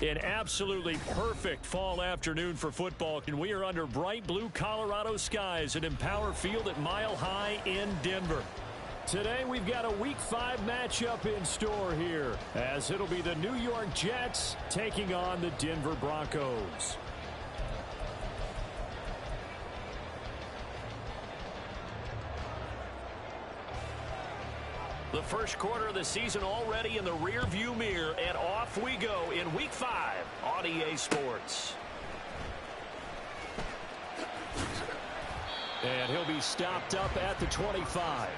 An absolutely perfect fall afternoon for football, and we are under bright blue Colorado skies at Empower Field at Mile High in Denver. Today we've got a Week 5 matchup in store here, as it'll be the New York Jets taking on the Denver Broncos. The first quarter of the season already in the rear-view mirror, and off we go in Week 5 on EA Sports. And he'll be stopped up at the 25.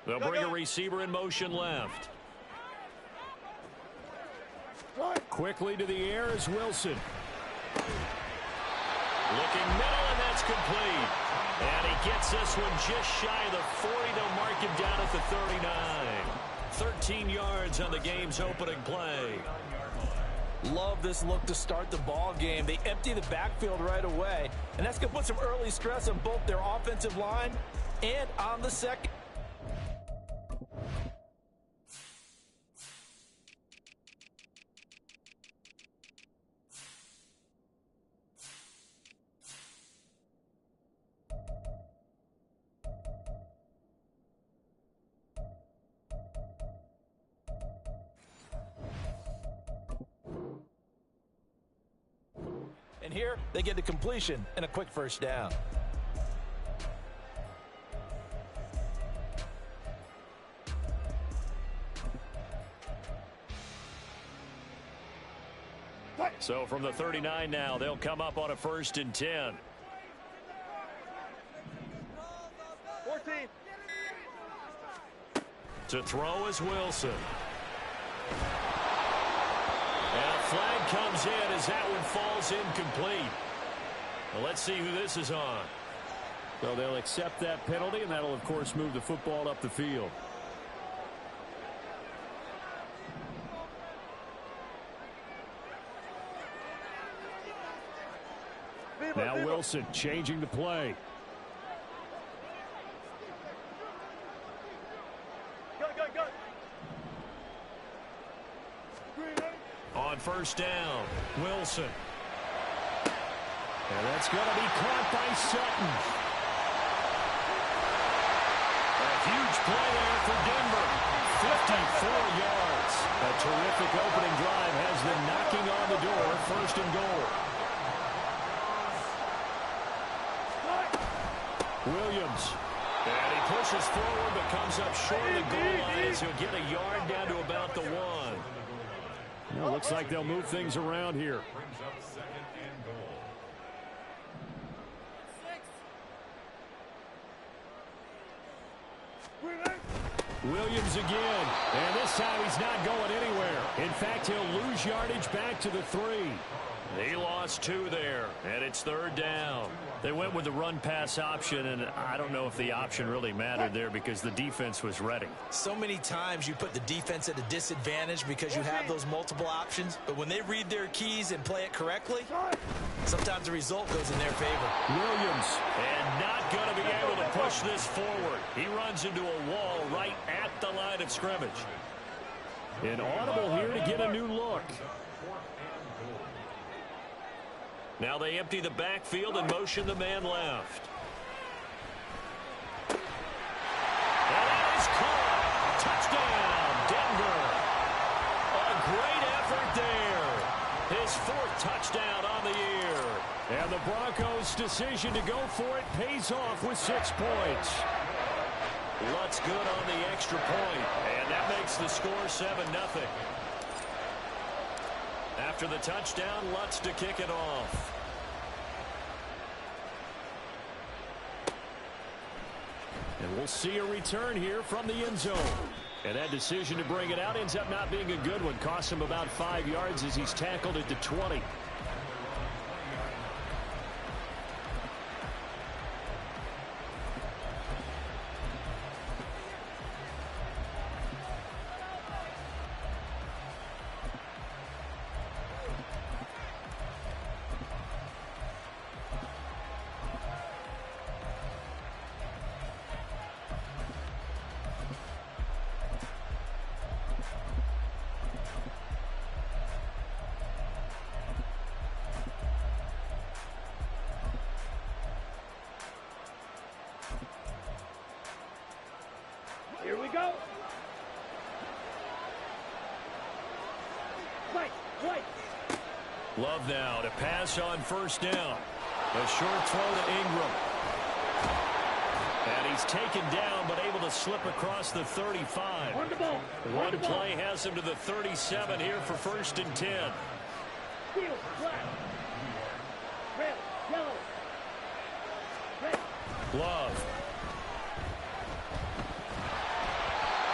They'll bring a receiver in motion left. Quickly to the air is Wilson. Looking middle, and that's complete. And he gets this one just shy of the 40. They'll mark him down at the 39. 13 yards on the game's opening play. Love this look to start the ball game. They empty the backfield right away, and that's going to put some early stress on both their offensive line and on the second. And here they get the completion and a quick first down. So from the 39 now, they'll come up on a 1st and 10. 14. To throw is Wilson. And a flag comes in as that one falls incomplete. Well, let's see who this is on. So they'll accept that penalty, and that'll, of course, move the football up the field. Now Wilson changing the play. Go. On 1st down, Wilson. And that's going to be caught by Sutton. A huge play there for Denver. 54 yards. A terrific opening drive has them knocking on the door. 1st and goal. Williams. And he pushes forward but comes up short of the goal line as he'll get a yard down to about the 1. Well, looks like they'll move things around here. Williams again. And this time he's not going anywhere. In fact, he'll lose yardage back to the 3. He lost 2 there, and it's 3rd down. They went with the run-pass option, and I don't know if the option really mattered there because the defense was ready. So many times you put the defense at a disadvantage because you have those multiple options, but when they read their keys and play it correctly, sometimes the result goes in their favor. Williams, and not going to be able to push this forward. He runs into a wall right at the line of scrimmage. An audible here to get a new look. Now they empty the backfield and motion the man left. And that is caught. Touchdown, Denver. A great effort there. His 4th touchdown on the year. And the Broncos' decision to go for it pays off with 6 points. Lutz good on the extra point, and that makes the score 7-0. After the touchdown, Lutz to kick it off. And we'll see a return here from the end zone. And that decision to bring it out ends up not being a good one. Costs him about 5 yards as he's tackled at the 20. Here we go. Right. Love now to pass on first down. A short throw to Ingram. And he's taken down but able to slip across the 35. One play has him to the 37 here for 1st and 10. Field, black. Red, yellow. Red. Love.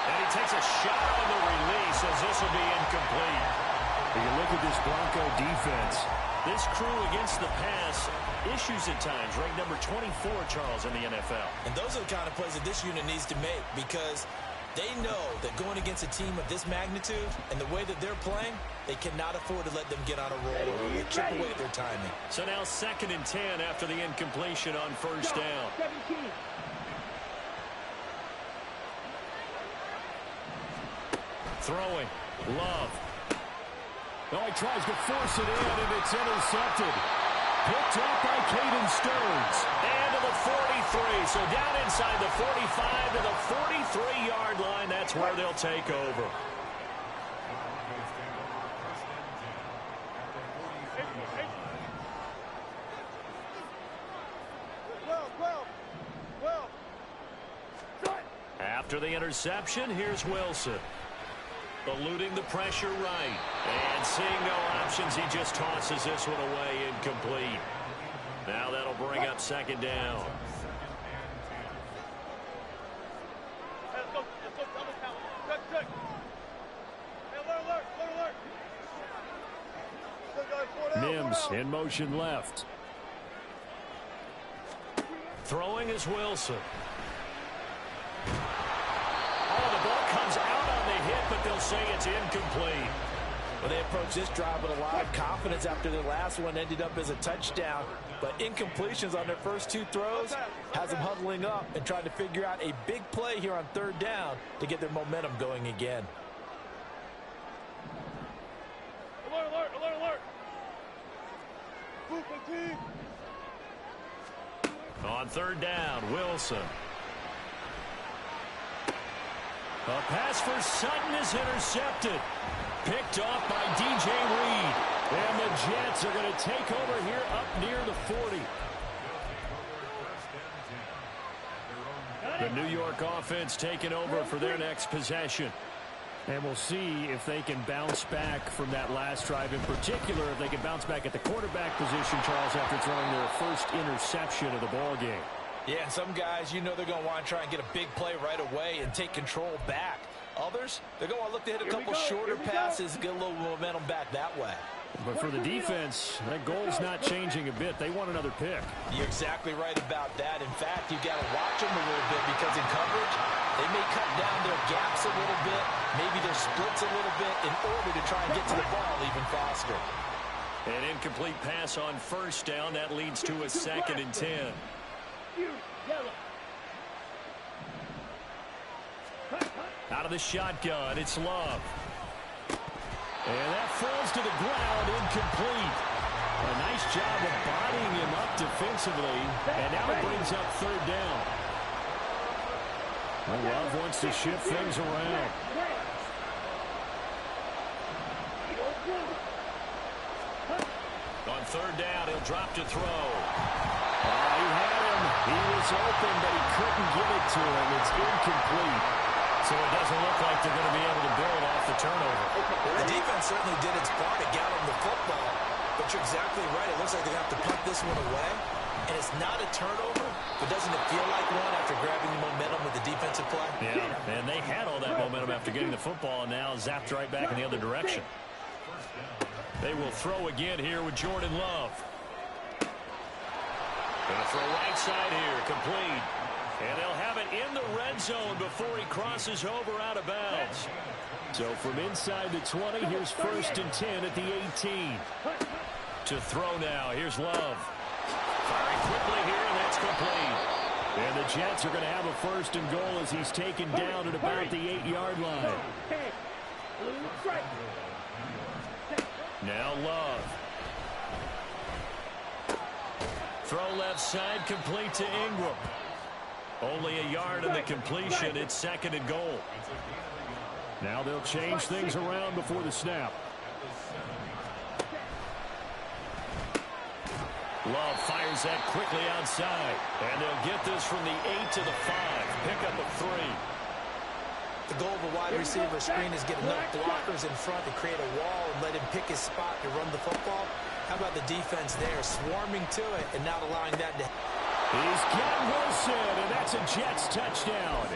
And he takes a shot on the release as this will be incomplete. You look at this Bronco defense. This crew against the pass, issues at times, ranked number 24, Charles, in the NFL. And those are the kind of plays that this unit needs to make, because they know that going against a team of this magnitude and the way that they're playing, they cannot afford to let them get on a roll or chip away at their timing. So now 2nd and 10 after the incompletion on first down. 17. Throwing. Love. Oh, he tries to force it in, and it's intercepted. Picked up by Caden Stearns. And to the 43. So down inside the 45 to the 43-yard line. That's where they'll take over. After the interception, here's Wilson. Eluding the pressure right. And seeing no options, he just tosses this one away incomplete. Now that'll bring up 2nd down. Let's go double count. Check. Hey, alert. Mims in motion left. Throwing is Wilson. Oh, the ball comes out on the hit, but they'll say it's incomplete. Well, they approached this drive with a lot of confidence after their last one ended up as a touchdown. But incompletions on their first 2 throws has them huddling up and trying to figure out a big play here on 3rd down to get their momentum going again. Alert. On 3rd down, Wilson. A pass for Sutton is intercepted. Picked off by DJ Reed. And the Jets are going to take over here up near the 40. The New York offense taking over for their next possession. And we'll see if they can bounce back from that last drive. In particular, if they can bounce back at the quarterback position, Charles, after throwing their first interception of the ball game. Yeah, and some guys, you know they're going to want to try and get a big play right away and take control back. Others, they're going to look to hit a couple shorter passes and get a little momentum back that way. But for the defense, that goal's not changing a bit. They want another pick. You're exactly right about that. In fact, you've got to watch them a little bit, because in coverage, they may cut down their gaps a little bit, maybe their splits a little bit, in order to try and get to the ball even faster. An incomplete pass on first down. That leads to a 2nd and 10. Out of the shotgun, it's Love. And that falls to the ground, incomplete. A nice job of bodying him up defensively. And now it brings up 3rd down. Well, Love wants to shift things around. On 3rd down, he'll drop to throw. He had him. He was open, but he couldn't get it to him. It's incomplete. So it doesn't look like they're going to be able to build off the turnover. The defense certainly did its part to gather the football, but you're exactly right. It looks like they're going to have to punt this one away. And it's not a turnover. but doesn't it feel like one after grabbing the momentum with the defensive play? Yeah, and they had all that momentum after getting the football, and now zapped right back in the other direction. They will throw again here with Jordan Love. Going to throw right side here, complete. And they'll have it in the red zone before he crosses over out of bounds. So from inside the 20, here's 1st and 10 at the 18. To throw now, here's Love. Firing quickly here, and that's complete. And the Jets are going to have a 1st and goal as he's taken down at about the 8-yard line. Now Love. Throw left side, complete to Ingram. Only a yard in the completion. It's 2nd and goal. Now they'll change things around before the snap. Love fires that quickly outside. And they'll get this from the 8 to the 5. Pick up a 3. The goal of a wide receiver screen is get enough blockers in front to create a wall and let him pick his spot to run the football. How about the defense there, swarming to it and not allowing that to... He's got Wilson, and that's a Jets touchdown.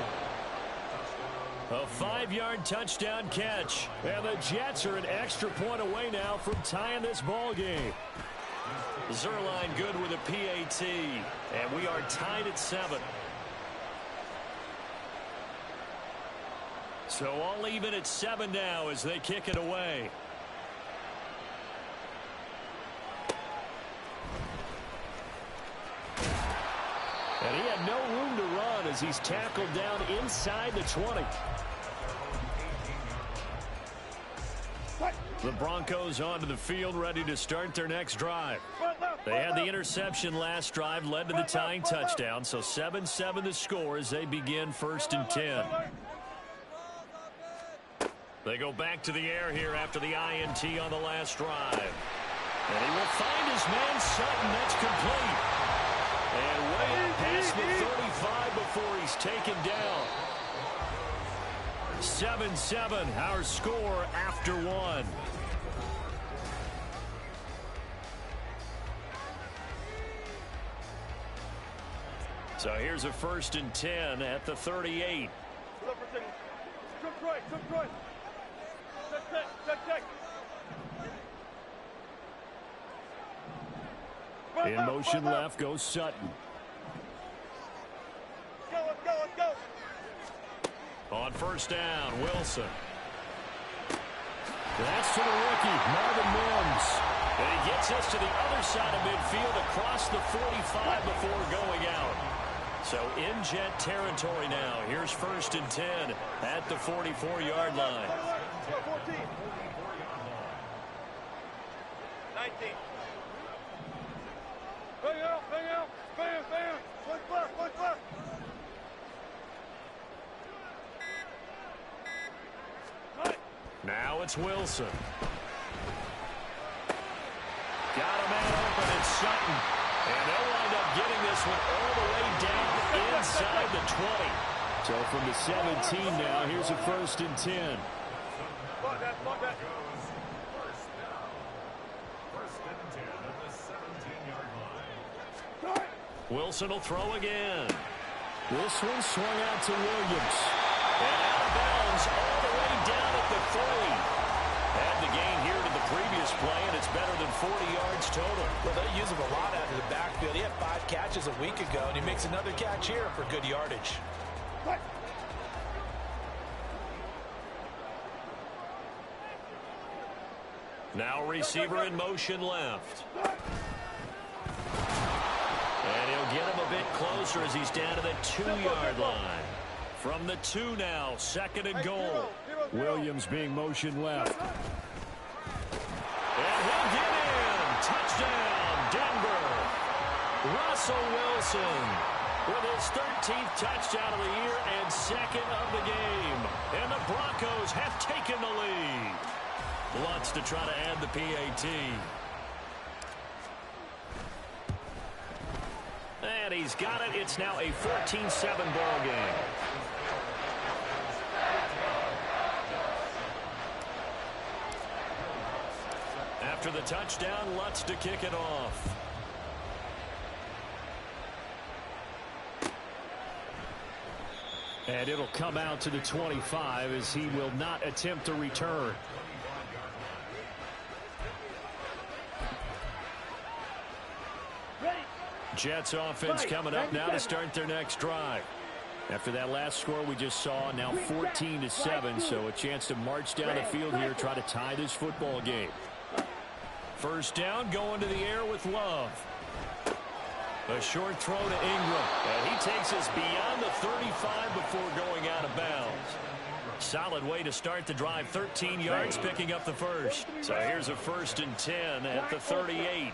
A 5-yard touchdown catch. And the Jets are an extra point away now from tying this ball game. Zerline good with a PAT. And we are tied at 7. So all even at 7 now as they kick it away. And he had no room to run as he's tackled down inside the 20. The Broncos onto the field, ready to start their next drive. They had the interception last drive, led to the tying touchdown, so 7-7 the score as they begin 1st and 10. They go back to the air here after the INT on the last drive. And he will find his man Sutton. That's complete. And way up past the 35 before he's taken down. 7-7, our score after 1. So here's a 1st and 10 at the 38. In motion left goes Sutton. Let's go. On 1st down, Wilson. That's to the rookie, Marvin Mims. And he gets us to the other side of midfield across the 45 before going out. So in Jet territory now. Here's 1st and 10 at the 44-yard line. 14. 19. Bang out. Push left. Now it's Wilson. Got a man open, it's Sutton. And they'll wind up getting this one all the way down inside the 20. So from the 17 now, here's a 1st and 10. Block that. Wilson will throw again. This one swung out to Williams. And out of bounds all the way down at the 30. Had the gain here to the previous play, and it's better than 40 yards total. Well, they use him a lot out of the backfield. He had 5 catches a week ago, and he makes another catch here for good yardage. Now receiver in motion left. And he'll get him a bit closer as he's down to the 2-yard line. From the 2 now, 2nd and goal. Williams being motion left. And he'll get in. Touchdown, Denver. Russell Wilson with his 13th touchdown of the year and 2nd of the game. And the Broncos have taken the lead. Lutz to try to add the PAT. And he's got it. It's now a 14-7 ball game. After the touchdown, Lutz to kick it off. And it'll come out to the 25 as he will not attempt to return. Jets offense coming up now to start their next drive. After that last score we just saw, now 14-7, so a chance to march down the field here, try to tie this football game. First down, going to the air with Love. A short throw to Ingram, and he takes us beyond the 35 before going out of bounds. Solid way to start the drive, 13 yards, picking up the first. So here's a 1st and 10 at the 38.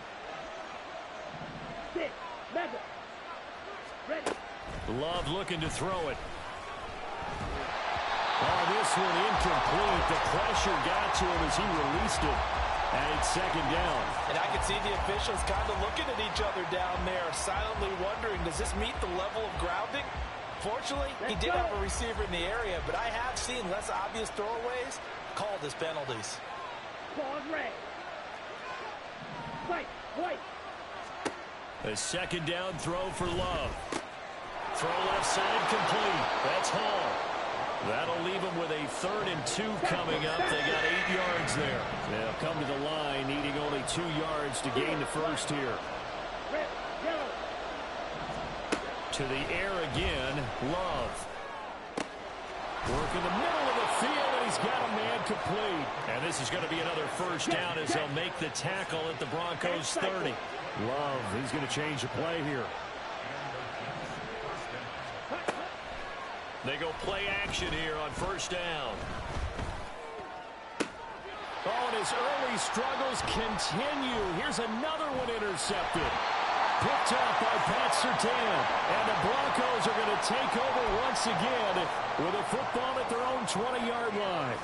Love looking to throw it. Oh, this one incomplete. The pressure got to him as he released it. And it's 2nd down. And I can see the officials kind of looking at each other down there, silently wondering, does this meet the level of grounding? Fortunately, he did have a receiver in the area, but I have seen less obvious throwaways called as penalties. A 2nd down throw for Love. Throw left side complete. That's Hall. That'll leave them with a 3rd and 2 coming up. They got 8 yards there. They'll come to the line, needing only 2 yards to gain the first here. To the air again, Love. Work in the middle of the field, and he's got a man complete. And this is going to be another 1st down as they'll make the tackle at the Broncos 30. Love, he's going to change the play here. They go play action here on 1st down. Oh, and his early struggles continue. Here's another one intercepted. Picked up by Pat Surtain. And the Broncos are going to take over once again with a football at their own 20-yard line.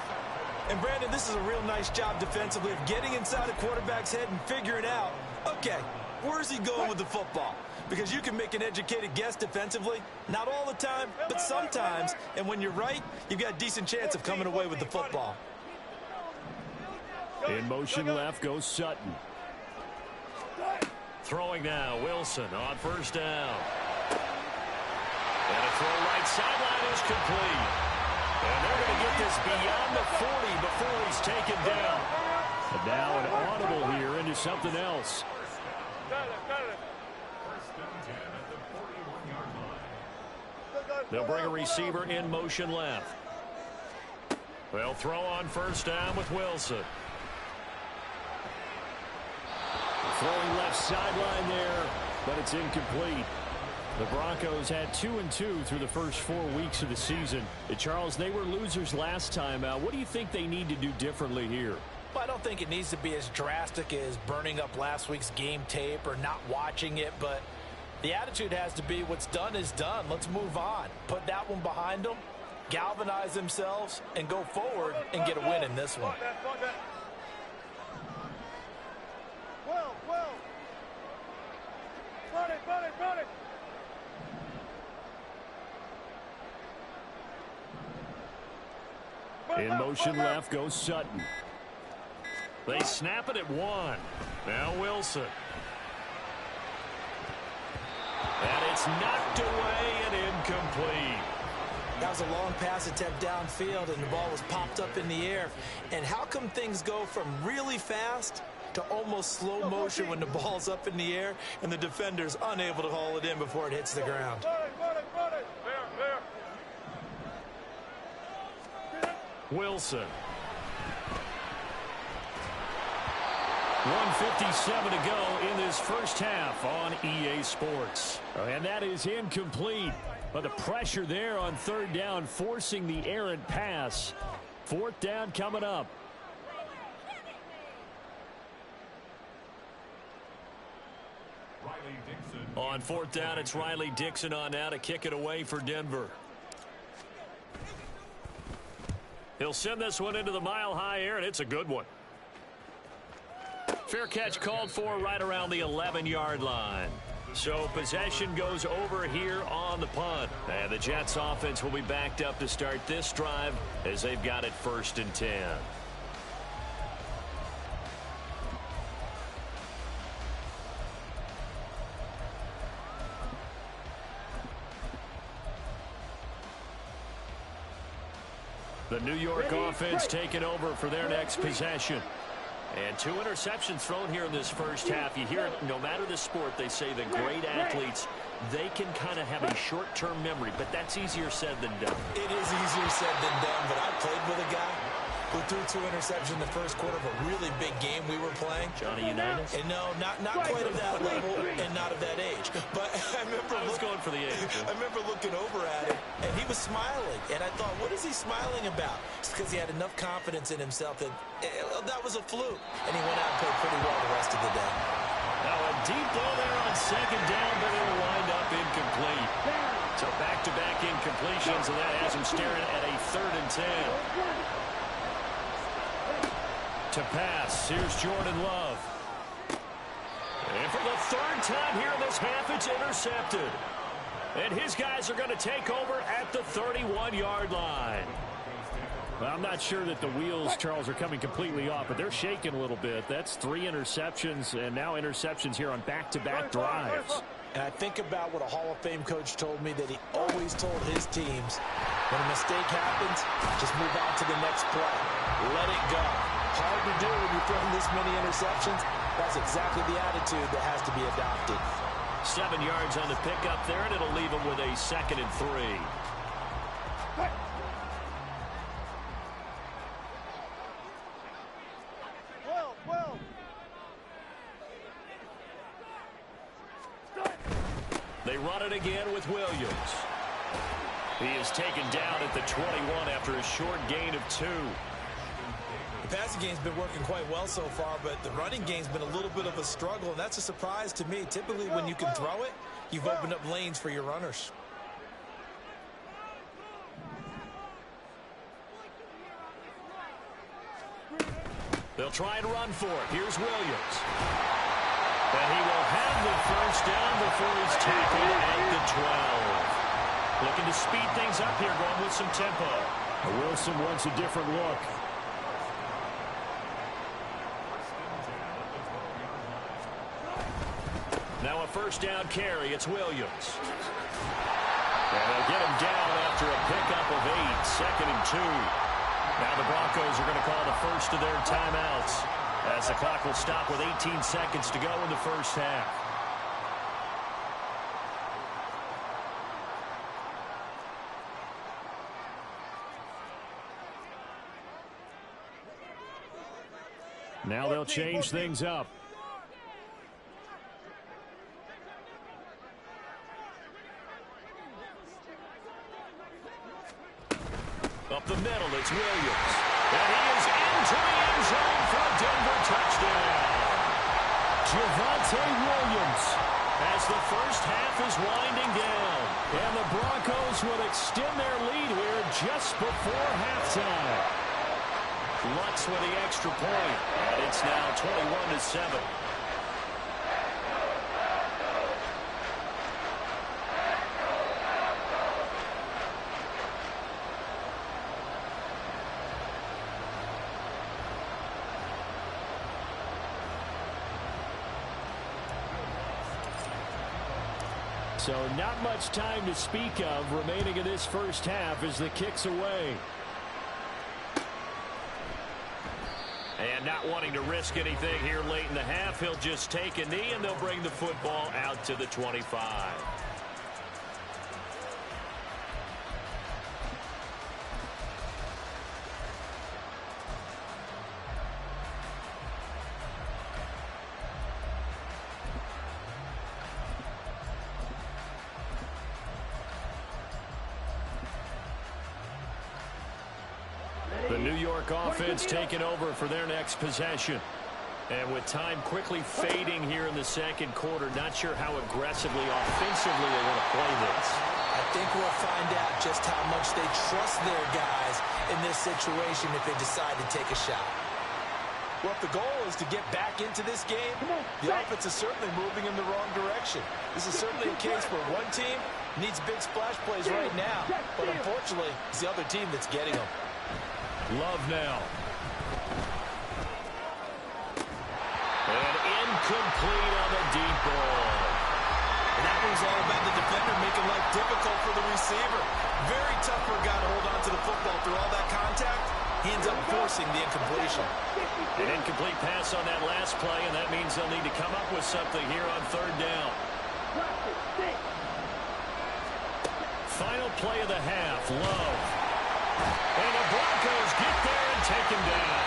And, Brandon, this is a real nice job defensively of getting inside a quarterback's head and figuring out, okay, where's he going with the football? Because you can make an educated guess defensively. Not all the time, but sometimes. And when you're right, you've got a decent chance of coming away with the football. In motion left goes Sutton. Throwing now, Wilson on 1st down. And a throw right sideline is complete. And they're going to get this beyond the 40 before he's taken down. And now an audible here into something else. They'll bring a receiver in motion left. They'll throw on 1st down with Wilson. Throwing left sideline there, but it's incomplete. The Broncos had 2-2 through the first 4 weeks of the season. Charles, they were losers last time out. What do you think they need to do differently here? Well, I don't think it needs to be as drastic as burning up last week's game tape or not watching it, but the attitude has to be what's done is done. Let's move on. Put that one behind them, galvanize themselves, and go forward and get a win in this one. Run it. In motion left goes Sutton. They snap it at 1. Now Wilson. And it's knocked away and incomplete. That was a long pass attempt downfield, and the ball was popped up in the air. And how come things go from really fast to almost slow motion when the ball's up in the air and the defender's unable to haul it in before it hits the ground? Wilson. 1:57 to go in this first half on EA Sports. And that is incomplete. But the pressure there on 3rd down, forcing the errant pass. 4th down coming up. On 4th down, it's Riley Dixon on now to kick it away for Denver. He'll send this one into the mile-high air, and it's a good one. Fair catch called for right around the 11-yard line. So possession goes over here on the punt. And the Jets offense will be backed up to start this drive as they've got it 1st and 10. The New York offense taking over for their next possession. And 2 interceptions thrown here in this first half. You hear it, no matter the sport, they say the great athletes, they can kind of have a short-term memory, but that's easier said than done. It is easier said than done, but I played with a guy who threw 2 interceptions in the first quarter of a really big game we were playing. Johnny Unitas? And no, not quite of that level and not of that age. But I remember going for the age. I remember looking over at him, and he was smiling. And I thought, what is he smiling about? It's because he had enough confidence in himself that that was a fluke. And he went out and played pretty well the rest of the day. Now a deep ball there on second down, but it'll wind up incomplete. So back-to-back incompletions, and that has him staring at a 3rd and 10. To pass, here's Jordan Love. And for the 3rd time here in this half, it's intercepted. And his guys are going to take over at the 31-yard line. Well, I'm not sure that the wheels, Charles, are coming completely off, but they're shaking a little bit. That's 3 interceptions, and now interceptions here on back-to-back drives. And I think about what a Hall of Fame coach told me, that he always told his teams, when a mistake happens, just move on to the next play. Let it go. Hard to do when you're throwing this many interceptions. That's exactly the attitude that has to be adopted. 7 yards on the pickup there, and it'll leave him with a 2nd and 3. They run it again with Williams. He is taken down at the 21 after a short gain of 2. The passing game's been working quite well so far, but the running game's been a little bit of a struggle, and that's a surprise to me. Typically, when you can throw it, you've opened up lanes for your runners. They'll try and run for it. Here's Williams. And he will have the first down before he's tackled at the 12. Looking to speed things up here, going with some tempo. Wilson wants a different look. Now a first down carry. It's Williams. And they'll get him down after a pickup of 8. 2nd and 2. Now the Broncos are going to call the first of their timeouts, as the clock will stop with 18 seconds to go in the first half. Now they'll change things up. Up the middle, it's Williams. And he is into the end zone for a Denver touchdown. Javonte Williams. As the first half is winding down. And the Broncos will extend their lead here just before halftime. Lutz with the extra point. And it's now 21-7. So not much time to speak of remaining in this first half as the kick's away. And not wanting to risk anything here late in the half, he'll just take a knee and they'll bring the football out to the 25. The New York offense taking over for their next possession. And with time quickly fading here in the second quarter, not sure how aggressively, offensively they want to play this. I think we'll find out just how much they trust their guys in this situation if they decide to take a shot. Well, if the goal is to get back into this game, the offense is certainly moving in the wrong direction. This is certainly a case where one team needs big splash plays right now, but unfortunately, it's the other team that's getting them. Love now. And incomplete on the deep ball. And that was all about the defender making life difficult for the receiver. Very tough for a guy to hold on to the football through all that contact. he ends up forcing the incompletion. An incomplete pass on that last play, and that means they'll need to come up with something here on third down. Final play of the half, Love. And the Broncos get there and take him down.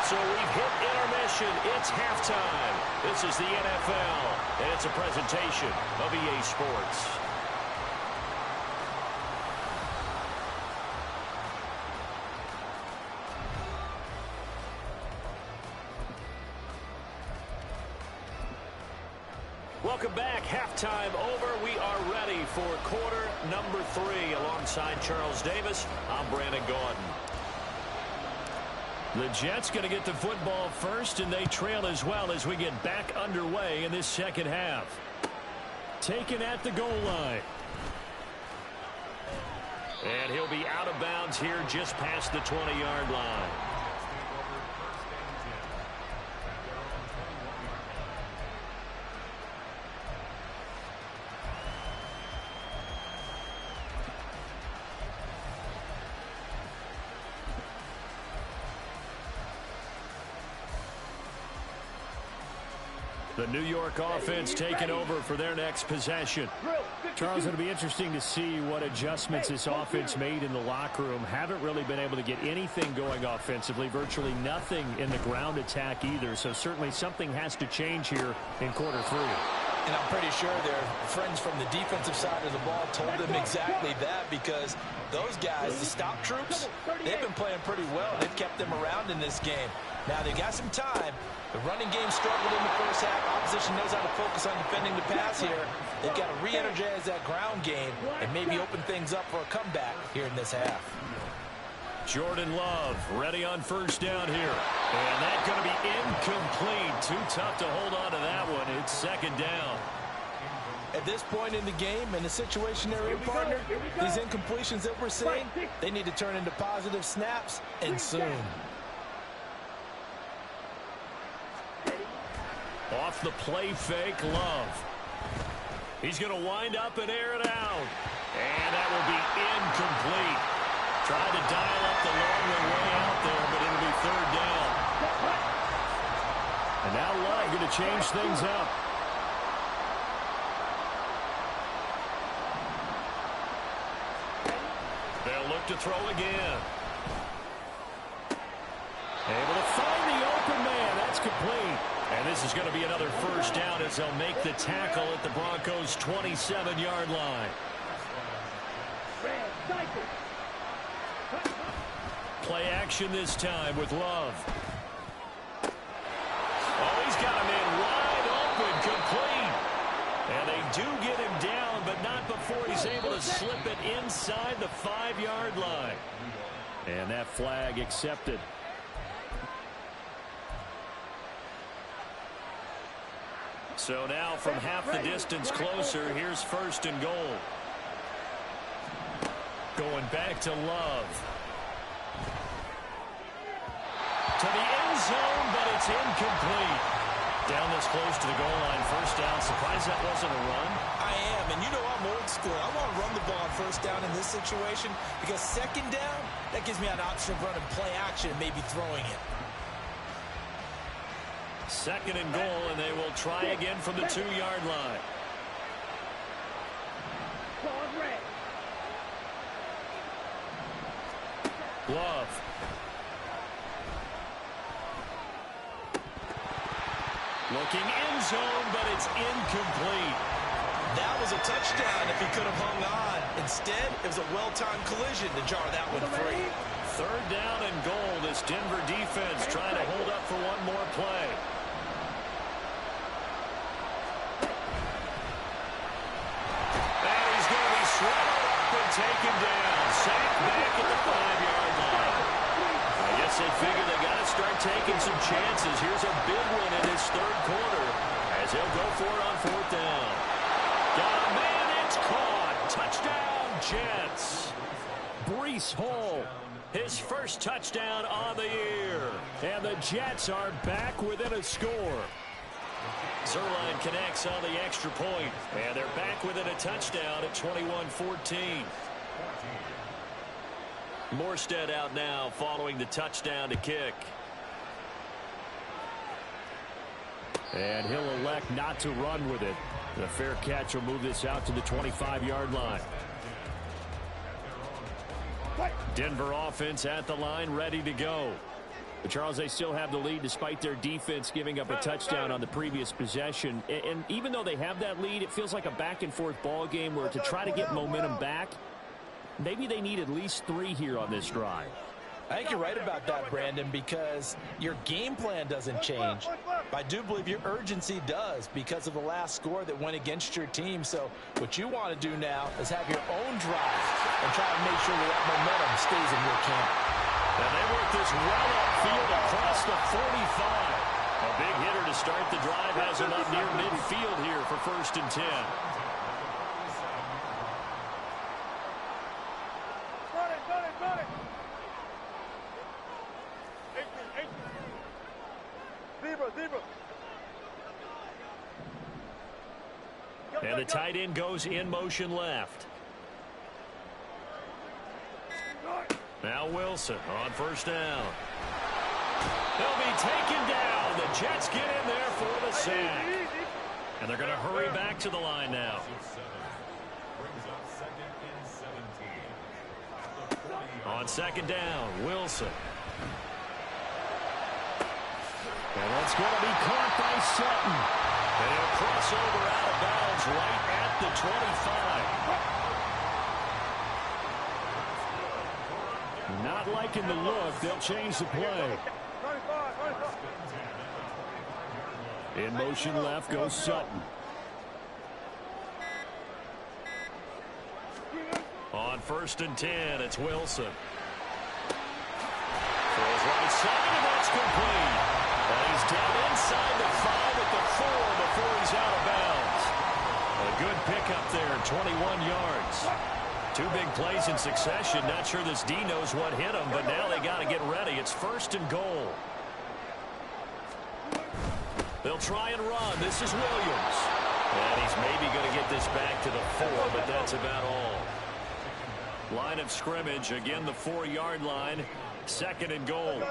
So we've hit intermission. It's halftime. This is the NFL, and it's a presentation of EA Sports. Welcome back. Halftime over. We are ready for quarter number 3. Alongside Charles Davis, I'm Brandon Gaudin. The Jets going to get the football first, and they trail as well as we get back underway in this second half. Taken at the goal line. And he'll be out of bounds here just past the 20-yard line. The New York offense taking over for their next possession. Charles, it'll be interesting to see what adjustments this offense made in the locker room. Haven't really been able to get anything going offensively, virtually nothing in the ground attack either. So certainly something has to change here in quarter 3. And I'm pretty sure their friends from the defensive side of the ball told them exactly that, because those guys, the stop troops, they've been playing pretty well. They've kept them around in this game. Now they got some time. The running game struggled in the first half. Opposition knows how to focus on defending the pass here. They've got to re-energize that ground game and maybe open things up for a comeback here in this half. Jordan Love ready on first down here. And that's going to be incomplete. Too tough to hold on to that one. It's second down. At this point in the game, in the situation they're in, partner, these incompletions that we're seeing, they need to turn into positive snaps, and soon. Off the play fake, Love. He's going to wind up and air it out. And that will be incomplete. Tried to dial up the long way out there, but it'll be third down. And now Love going to change things up. They'll look to throw again. Able to find the open man. That's complete. And this is going to be another first down as they'll make the tackle at the Broncos' 27-yard line. Play action this time with Love. Oh, he's got him in wide open, complete. And they do get him down, but not before he's able to slip it inside the 5-yard line. And that flag accepted. So now from half the distance closer, here's first and goal. Going back to Love. To the end zone, but it's incomplete. Down this close to the goal line, first down. Surprised that wasn't a run? I am, and you know I'm old school. I want to run the ball on first down in this situation, because second down, that gives me an option of running play action and maybe throwing it. Second and goal, and they will try again from the 2-yard line. Love. Looking end zone, but it's incomplete. That was a touchdown if he could have hung on. Instead, it was a well-timed collision to jar that one free. Third down and goal. This Denver defense trying to hold up for one more play. And he's going to be swallowed up and taken down. Sacked back at the 5-yard line. I guess they figure they got to start taking some chances. Here's a big one in this third quarter as they'll go for it on fourth down. Got a man, it's caught. Touchdown, Jets. Breece Hall, his first touchdown on the year. And the Jets are back within a score. Zerline connects on the extra point, and they're back within a touchdown at 21-14. Morstead out now following the touchdown to kick. And he'll elect not to run with it. The fair catch will move this out to the 25-yard line. Denver offense at the line, ready to go. But Charles, they still have the lead despite their defense giving up a touchdown on the previous possession. And even though they have that lead, it feels like a back-and-forth ball game where to try to get momentum back, maybe they need at least 3 here on this drive. I think you're right about that, Brandon, because your game plan doesn't change. But I do believe your urgency does because of the last score that went against your team. So what you want to do now is have your own drive and try to make sure that momentum stays in your camp. And they work this well upfield across the 45. A big hitter to start the drive has him up near midfield here for 1st and 10. And the tight end goes in motion left. Now Wilson on 1st down. He'll be taken down. The Jets get in there for the sack. And they're going to hurry back to the line now. On 2nd down, Wilson. And that's going to be caught by Sutton. And he'll cross over out of bounds right at the 25. Not liking the look. They'll change the play. In motion left goes Sutton. On 1st and 10, it's Wilson. Throws right side, and that's complete. And he's down inside the 5 at the 4 before he's out of bounds. A good pickup there, 21 yards. 2 big plays in succession. Not sure this D knows what hit him, but now they got to get ready. It's 1st and goal. They'll try and run. This is Williams. And he's maybe going to get this back to the 4, but that's about all. Line of scrimmage, again the 4-yard line. 2nd and goal.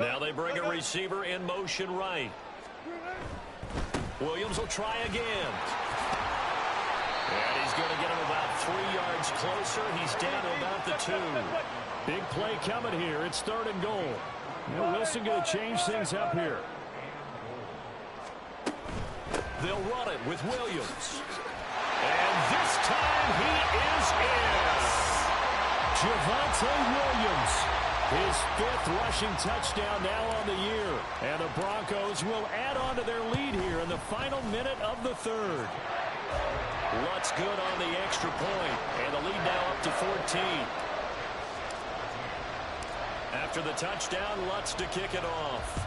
Now they bring a receiver in motion right. Williams will try again. And he's going to get him about 3 yards closer. He's down to about the 2. Big play coming here. It's 3rd and goal. Now Wilson going to change things up here. They'll run it with Williams. And this time he is in. Javonte Williams. His 5th rushing touchdown now on the year. And the Broncos will add on to their lead here in the final minute of the 3rd. Lutz good on the extra point. And the lead now up to 14. After the touchdown, Lutz to kick it off.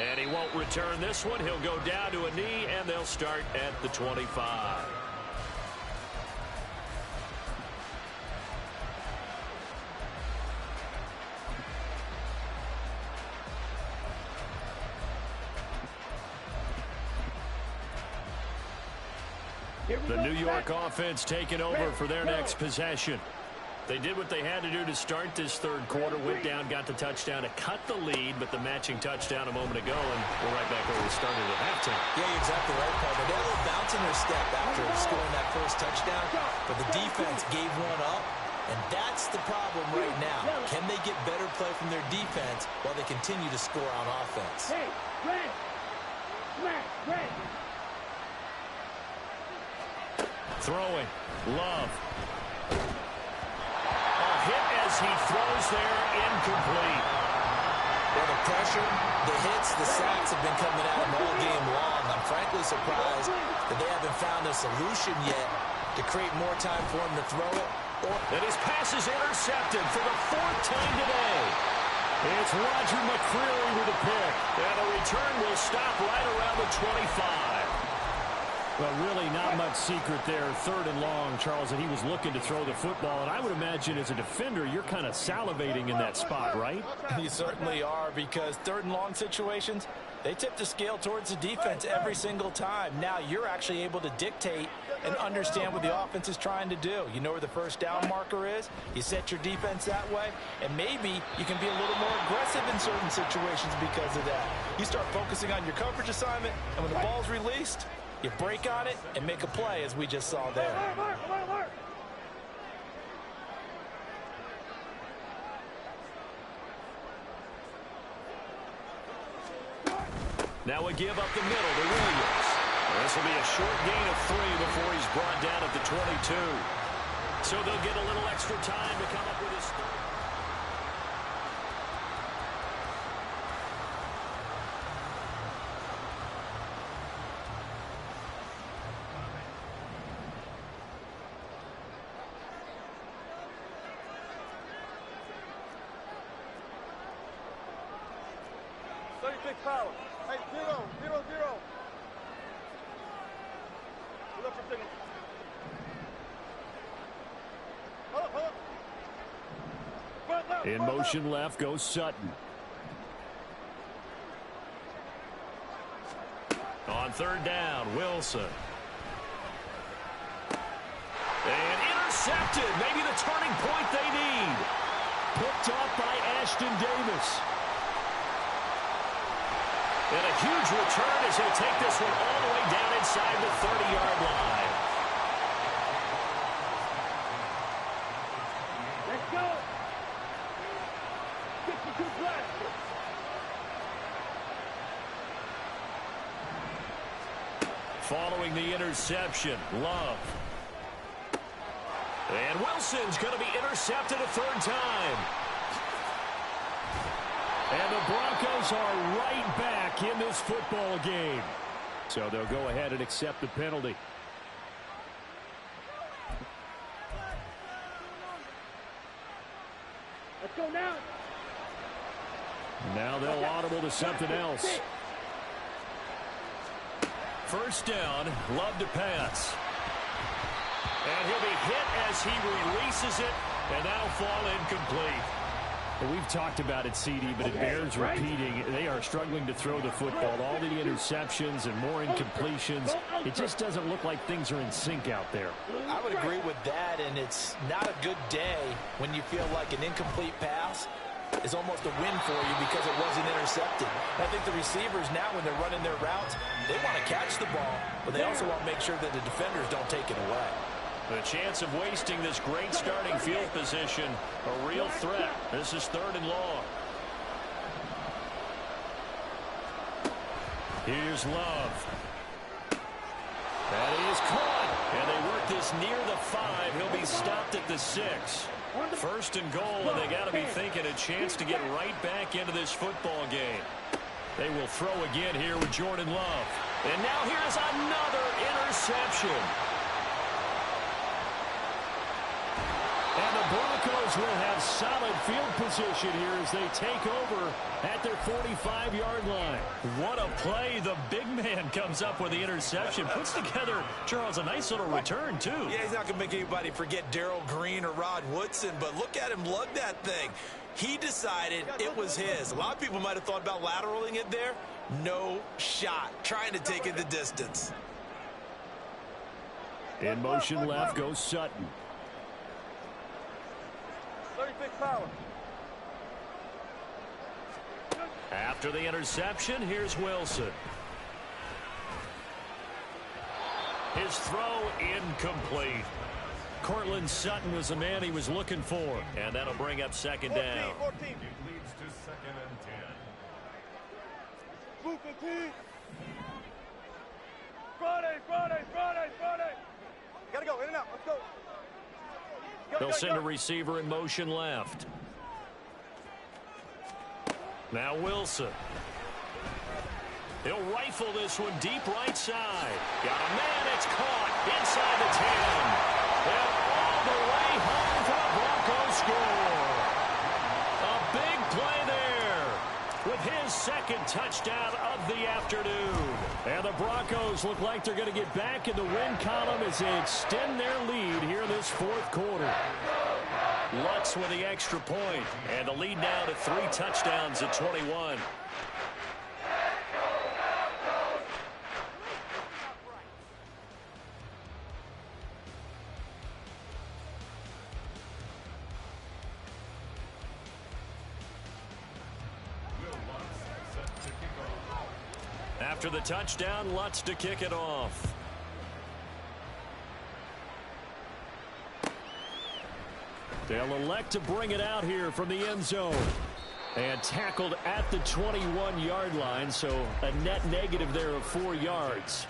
And he won't return this one. He'll go down to a knee, and they'll start at the 25. The New York offense taking over for their next possession. They did what they had to do to start this 3rd quarter. Went down, got the touchdown to cut the lead, but the matching touchdown a moment ago, and we're right back where we started at halftime. Yeah, you're exactly right, Paul. They had a little bounce in their step after scoring that 1st touchdown, but the defense gave one up, and that's the problem right now. Can they get better play from their defense while they continue to score on offense? Throwing. Love. Hit as he throws there, incomplete. Well, the pressure, the hits, the sacks have been coming at him all game long. I'm frankly surprised that they haven't found a solution yet to create more time for him to throw it. And his pass is intercepted for the 4th time today. It's Roger McCreary with a pick. And the return will stop right around the 25. Well, really not much secret there. 3rd and long, Charles, and he was looking to throw the football. And I would imagine as a defender, you're kind of salivating in that spot, right? You certainly are, because 3rd and long situations, they tip the scale towards the defense every single time. Now you're actually able to dictate and understand what the offense is trying to do. You know where the first down marker is. You set your defense that way, and maybe you can be a little more aggressive in certain situations because of that. You start focusing on your coverage assignment, and when the ball's released, you break on it and make a play, as we just saw there. Now a give up the middle to Williams. This will be a short gain of 3 before he's brought down at the 22. So they'll get a little extra time to come up with his third. Power. Hey, 0, 0, 0. Look for signal. Hold up. In motion left goes Sutton. On 3rd down, Wilson. And intercepted. Maybe the turning point they need. Picked off by Ashton Davis. And a huge return as he'll take this one all the way down inside the 30-yard line. Let's go. 62 plus. Following the interception, Love. And Wilson's going to be intercepted a 3rd time. And the Broncos are right back in this football game. So they'll go ahead and accept the penalty. Let's go now. Now they'll audible to something else. 1st down, Love to pass. And he'll be hit as he releases it, and that'll fall incomplete. We've talked about it, CD, but it bears repeating. They are struggling to throw the football. All the interceptions and more incompletions. It just doesn't look like things are in sync out there. I would agree with that, and it's not a good day when you feel like an incomplete pass is almost a win for you because it wasn't intercepted. I think the receivers now, when they're running their routes, they want to catch the ball, but they also want to make sure that the defenders don't take it away. The chance of wasting this great starting field position, a real threat. This is 3rd and long. Here's Love. That is caught. And they work this near the 5. He'll be stopped at the 6. 1st and goal, and they got to be thinking a chance to get right back into this football game. They will throw again here with Jordan Love. And now here's another interception. And the Broncos will have solid field position here as they take over at their 45-yard line. What a play. The big man comes up with the interception. Puts together, Charles, a nice little return, too. Yeah, he's not going to make anybody forget Darrell Green or Rod Woodson, but look at him lug that thing. He decided it was his. A lot of people might have thought about lateraling it there. No shot. Trying to take it the distance. In motion left goes Sutton. 36 power. After the interception, here's Wilson. His throw incomplete. Cortland Sutton was the man he was looking for. And that'll bring up 2nd down. 14. It leads to 2nd and 10. Move 15. Friday. Gotta go, in and out, let's go. They'll send a receiver in motion left. Now Wilson. He'll rifle this one deep right side. Got a man, it's caught inside the 10. And all the way home for the Broncos score. A big play there. with his second touchdown of the afternoon. And the Broncos look like they're going to get back in the win column as they extend their lead here in this fourth quarter. Lutz with the extra point, and the lead now to 3 touchdowns at 21. After the touchdown, Lutz to kick it off. They'll elect to bring it out here from the end zone. And tackled at the 21-yard line, so a net negative there of 4 yards.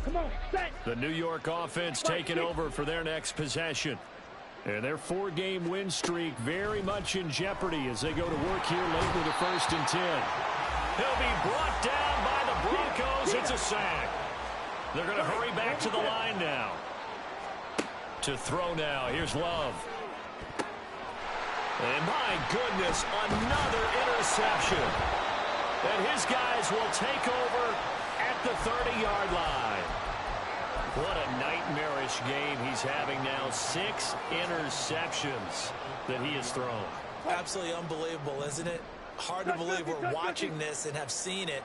Come on, set. The New York offense taking over for their next possession. And their 4-game win streak very much in jeopardy as they go to work here late with a 1st and 10. He'll be brought down by the Broncos. It's a sack. They're going to hurry back to the line now. To throw now. Here's Love. And my goodness, another interception. And his guys will take over at the 30-yard line. What a nightmarish game he's having now. 6 interceptions that he has thrown. Absolutely unbelievable, isn't it? Hard to believe we're watching this and have seen it,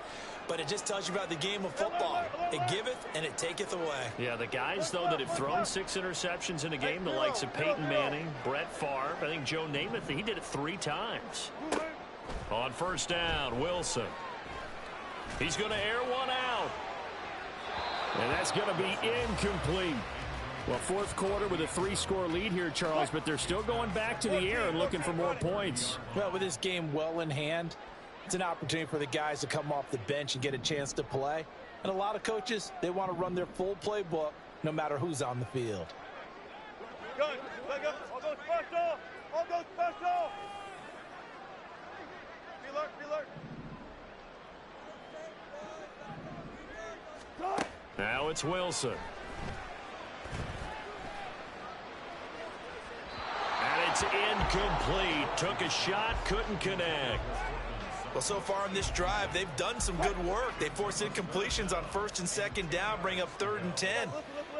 but it just tells you about the game of football. It giveth and it taketh away. Yeah, the guys, though, that have thrown 6 interceptions in a game, the likes of Peyton Manning, Brett Favre, I think Joe Namath, he did it 3 times. On 1st down, Wilson. He's going to air one out. And that's going to be incomplete. Well, 4th quarter with a 3-score lead here, Charles, but they're still going back to the air and looking for more points. Well, with this game well in hand, it's an opportunity for the guys to come off the bench and get a chance to play. And a lot of coaches, they want to run their full playbook no matter who's on the field. Good. All go special. All go special. Be alert. Be alert. Good. Now it's Wilson. And it's incomplete. Took a shot, couldn't connect. Well, so far in this drive, they've done some good work. They forced incompletions on 1st and 2nd down, bring up 3rd and 10.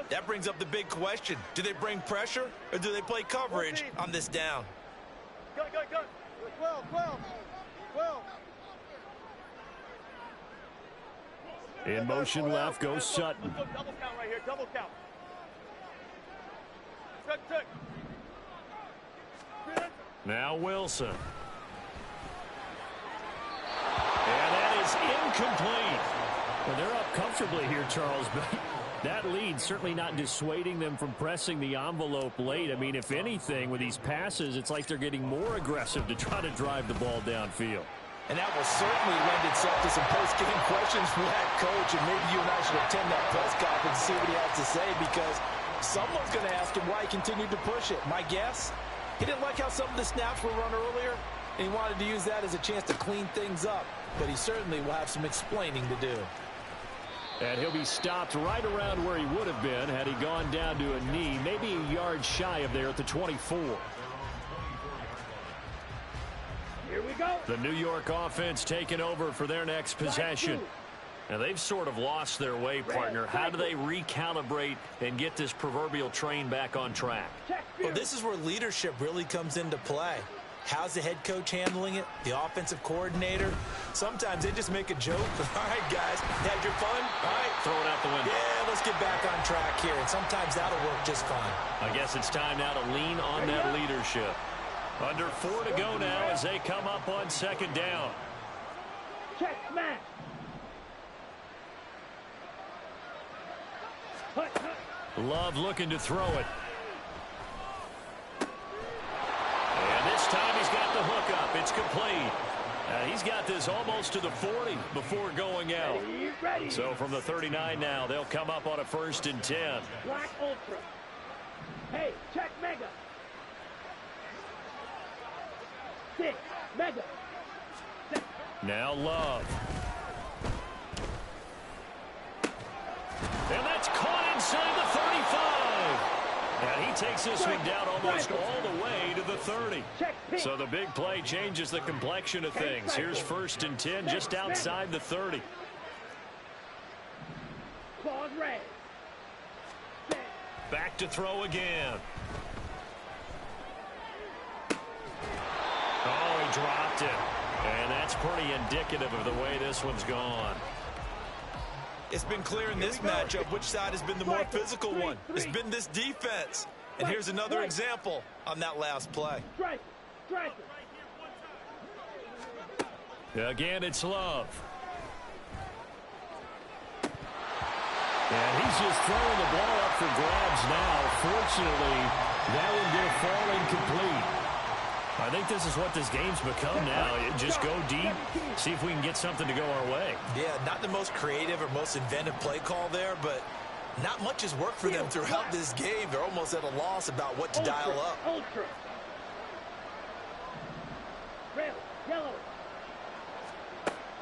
That brings up the big question. Do they bring pressure or do they play coverage on this down? Go. 12. In motion left goes Sutton. Let's go double count right here. Double count. Check. Now Wilson. And that is incomplete. Well, they're up comfortably here, Charles, but that lead certainly not dissuading them from pressing the envelope late. I mean, if anything, with these passes, it's like they're getting more aggressive to try to drive the ball downfield. And that will certainly lend itself to some post-game questions from that coach, and maybe you and I should attend that press conference and see what he has to say, because someone's going to ask him why he continued to push it. My guess, he didn't like how some of the snaps were run earlier, and he wanted to use that as a chance to clean things up, but he certainly will have some explaining to do. And he'll be stopped right around where he would have been had he gone down to a knee, maybe a yard shy of there at the 24. Here we go. The New York offense taking over for their next possession. Now, they've sort of lost their way, partner. How do they recalibrate and get this proverbial train back on track? Well, this is where leadership really comes into play. How's the head coach handling it? The offensive coordinator? Sometimes they just make a joke. All right, guys, had your fun? All right. Throw it out the window. Yeah, let's get back on track here. And sometimes that'll work just fine. I guess it's time now to lean on that leadership. Under 4 to go now as they come up on 2nd down. Check, smash. Love looking to throw it. And this time he's got the hook up. It's complete. He's got this almost to the 40 before going out. Ready. So from the 39 now, they'll come up on a 1st and 10. Black Ultra. Hey, check Mega. 6, Mega. Now Love. And that's caught inside the 35. And he takes this one down almost all the way to the 30. So the big play changes the complexion of things. Here's 1st and 10 just outside the 30. Back to throw again. Oh, he dropped it. And that's pretty indicative of the way this one's gone. It's been clear in this matchup which side has been the more physical one. It's been this defense. And here's another example on that last play. Again, it's Love. And he's just throwing the ball up for grabs now. Fortunately, that one going to fall incomplete. I think this is what this game's become now. Just go deep, see if we can get something to go our way. Yeah, not the most creative or most inventive play call there, but not much has worked for them throughout this game. They're almost at a loss about what to dial up.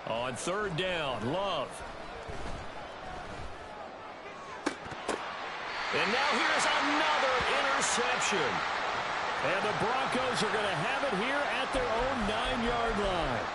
On 3rd down, Love. And now here's another interception. And the Broncos are going to have it here at their own 9-yard line.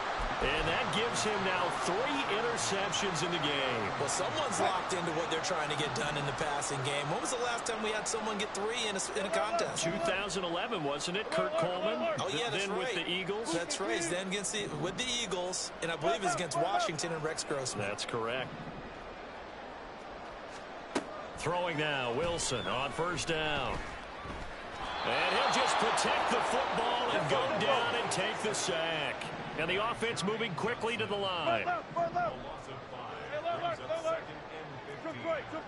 And that gives him now 3 interceptions in the game. Well, someone's locked into what they're trying to get done in the passing game. When was the last time we had someone get 3 in a contest? 2011, wasn't it? Kurt Coleman. Oh, yeah, that's then right. With the Eagles. That's right. Then with the Eagles, and I believe it's against Washington and Rex Grossman. That's correct. Throwing now, Wilson on 1st down. And he'll just protect the football and go down and take the sack. And the offense moving quickly to the line. A loss of 5 brings up 2nd and 15 at the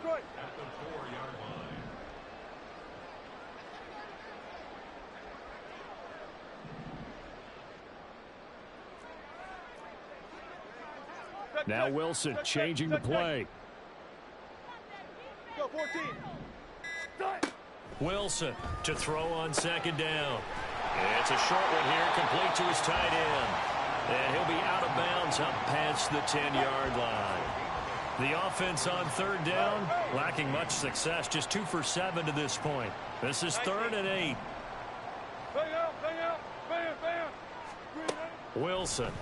4-yard line. Now Wilson changing the play. Go 14. Wilson to throw on 2nd down. It's a short one here, complete to his tight end. And he'll be out of bounds up past the 10-yard line. The offense on 3rd down, lacking much success, just 2 for 7 to this point. This is 3rd and 8. Bang out, bam, bam. Wilson.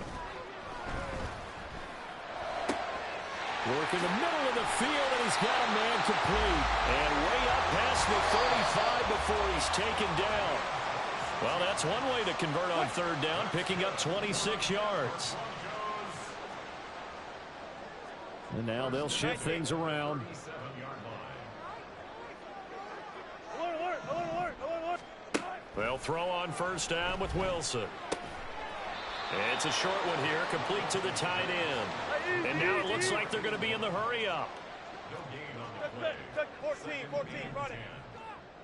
Work in the middle of the field, and he's got a man complete. And way up past the 35 before he's taken down. Well, that's one way to convert on 3rd down, picking up 26 yards. And now they'll shift things around. They'll throw on 1st down with Wilson. It's a short one here, complete to the tight end. And now it looks like they're going to be in the hurry-up. No gain on the play. 14, running.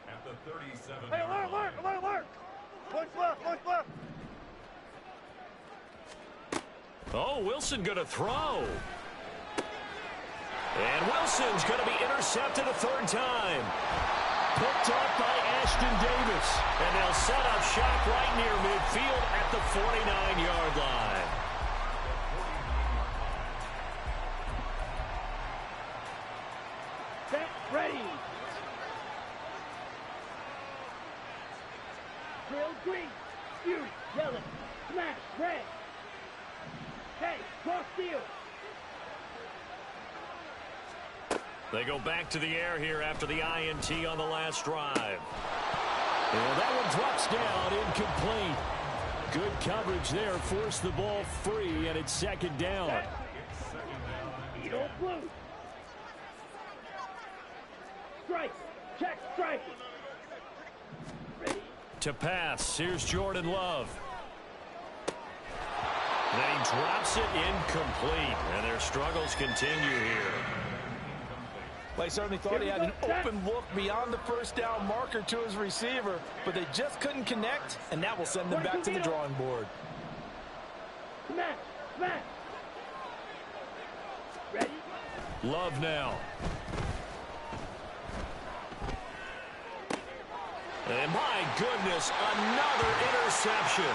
At the 37. Hey, alert. Points left. Oh, Wilson going to throw. And Wilson's going to be intercepted a 3rd time. Picked up by Ashton Davis. And they'll set up shop right near midfield at the 49-yard line. Set, ready. Drill green, Fury, yellow, smash, red. Hey, cross field. They go back to the air here after the INT on the last drive. And that one drops down, incomplete. Good coverage there, forced the ball free, and it's 2nd down. Eagle blue. Strike, check, strike. Ready. To pass, here's Jordan Love. Then he drops it incomplete, and their struggles continue here. Well, he certainly thought he had an open look beyond the 1st down marker to his receiver, but they just couldn't connect, and that will send them back to the drawing board. Smash. Ready. Love now. And my goodness, another interception.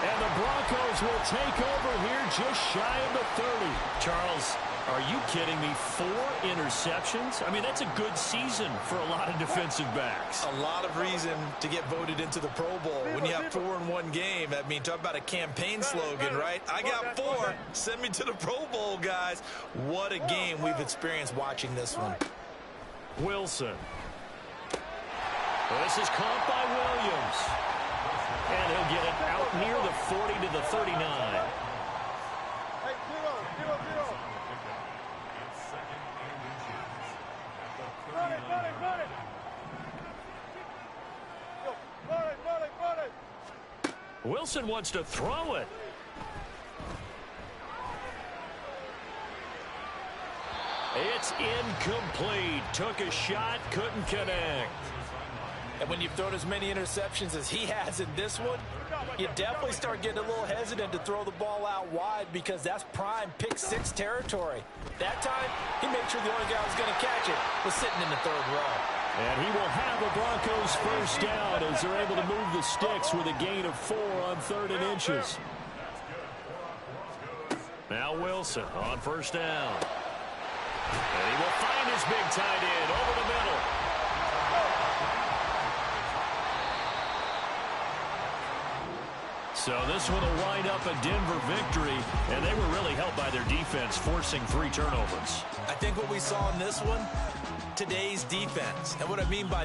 And the Broncos will take over here just shy of the 30. Charles, Are you kidding me? 4 interceptions? I mean, that's a good season for a lot of defensive backs. A lot of reason to get voted into the Pro Bowl when you have 4 in one game. I mean, talk about a campaign slogan, right? I got 4. Send me to the Pro Bowl, guys. What a game we've experienced watching this one. Wilson. This is caught by Williams. And he'll get it out near the 40 to the 39. Wilson wants to throw it. It's incomplete. Took a shot, couldn't connect. And when you've thrown as many interceptions as he has in this one, you definitely start getting a little hesitant to throw the ball out wide because that's prime pick 6 territory. That time, he made sure the only guy who was going to catch it was sitting in the 3rd row. And he will have a Broncos first down as they're able to move the sticks with a gain of 4 on 3rd and inches. Now Wilson on first down. And he will find his big tight end over the middle. So this one will wind up a Denver victory, and they were really helped by their defense, forcing 3 turnovers. I think what we saw in this one, today's defense. And what I mean by that,